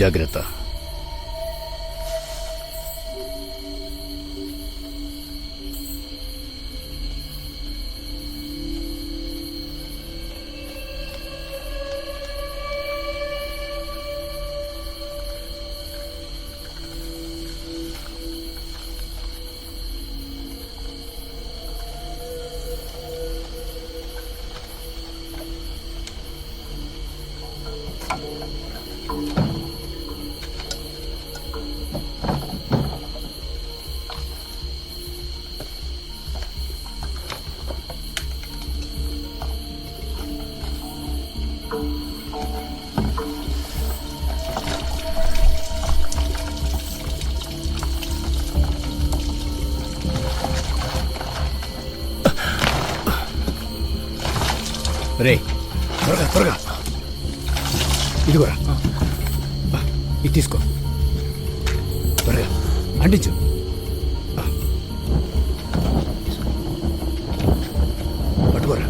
జాగ్రత్త. రే త్వరగా త్వరగా ఇదిగోరా, ఇది తీసుకో, త్వరగా అంటించు. పట్టుకోరా.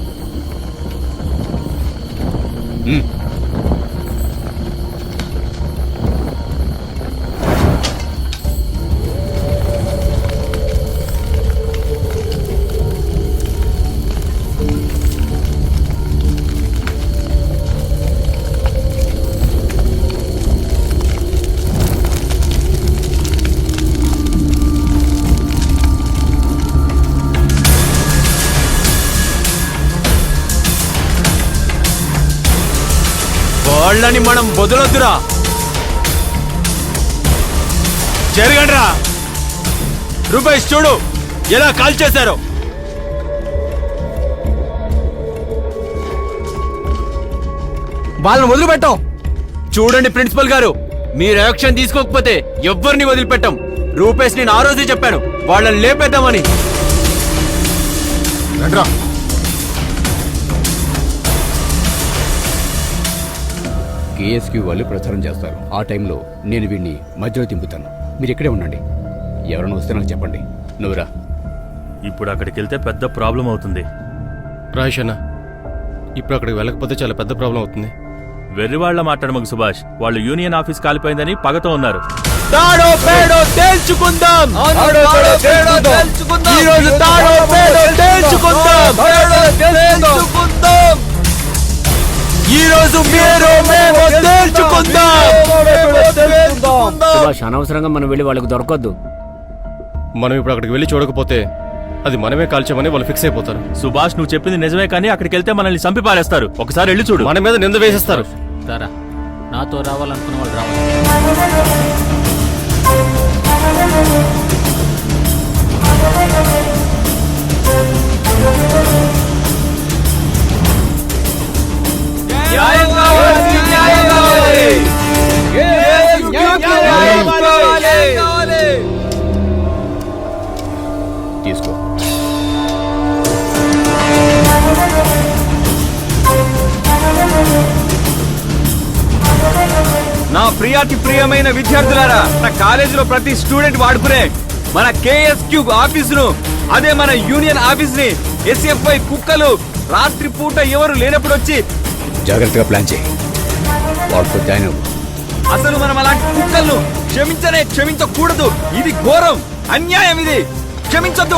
వాళ్ళని మనం వదలొద్దురా. జరగండ్రా. రూపేష్ చూడు ఎలా కాల్ చేశారో. వాళ్ళని వదిలిపెట్టాం. చూడండి ప్రిన్సిపల్ గారు, మీరు యాక్షన్ తీసుకోకపోతే ఎవ్వరిని వదిలిపెట్టాం. రూపేష్ నేను ఆ రోజే చెప్పాను వాళ్ళని లేపేద్దామని. కేఎస్క్యూ వాళ్ళు ప్రచారం చేస్తారు. ఆ టైంలో నేను వీడిని మధ్యలో దింపుతాను. మీరు ఇక్కడే ఉండండి. ఎవరైనా వస్తే నాకు చెప్పండి. నువ్వురా. ఇప్పుడు అక్కడికి వెళ్తే పెద్ద ప్రాబ్లం అవుతుంది. రాజేష్ అన్న, ఇప్పుడు అక్కడికి వెళ్ళకపోతే చాలా పెద్ద ప్రాబ్లం అవుతుంది. వెర్రివాళ్ల మాట్లాడమగు సుభాష్. వాళ్ళు యూనియన్ ఆఫీస్ కాలిపోయిందని పగతో ఉన్నారు. తాడో పేడో తేల్చుకుందాం. ఈరోజు తాడో పేడో తేల్చుకుందాం. ఈ రోజు మీరు మేము తేల్చుకుందాం. సుభాష్, అనవసరంగా మనం వెళ్ళి వాళ్ళకి దొరకొద్దు. మనం ఇప్పుడు అక్కడికి వెళ్ళి చూడకపోతే అది మనమే కాల్చామని వాళ్ళు ఫిక్స్ అయిపోతారు. సుభాష్, నువ్వు చెప్పింది నిజమే, కానీ అక్కడికి వెళ్తే మనల్ని చంపి పారేస్తారు. ఒకసారి వెళ్ళి చూడు. మన మీద నింద వేసేస్తారు. సరే, నాతో రావాలనుకున్న వాళ్ళు రావాలి. తీసుకో. నా ప్రియాతి ప్రియమైన విద్యార్థులారా, మన కాలేజీలో ప్రతి స్టూడెంట్ వాడుకునే మన కేఎస్క్యూ ఆఫీసును, అదే మన యూనియన్ ఆఫీస్ ని ఎస్ఎఫ్ఐ కుక్కలు రాత్రి పూట ఎవరు లేనప్పుడు వచ్చి జాగ్రత్తగా ప్లాన్ చేయి. వాళ్ళతో జాయిన్ అవ్వు. అసలు మనం అలాంటి కుక్కలను క్షమించకూడదు. ఇది ఘోరం, అన్యాయం. ఇది క్షమించొద్దు.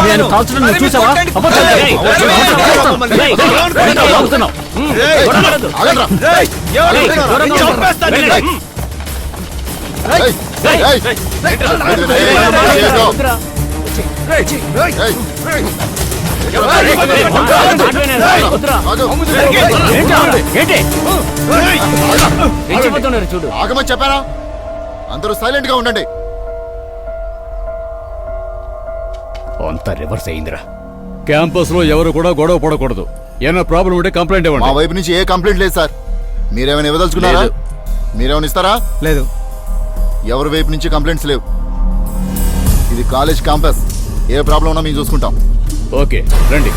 చూడు, ఆగమని చెప్పారా? అందరూ సైలెంట్ గా ఉండండి. అంతా రివర్స్ అయిందిరా. క్యాంపస్ లో ఎవరు కూడా గొడవ పడకూడదు. ఏమైనా ప్రాబ్లం ఉంటే కంప్లైంట్ మా ఇవ్వండి. వైపు నుంచి ఏ కంప్లైంట్ లేదు సార్. మీరేమైనా ఇవ్వదలుచుకున్నారా? మీరేమైనా ఇస్తారా? లేదు. ఎవరి వైపు నుంచి కంప్లైంట్స్ లేవు. ఇది కాలేజ్ క్యాంపస్. ఏ ప్రాబ్లం ఉన్నా మేము చూసుకుంటాం. ఓకే రండి.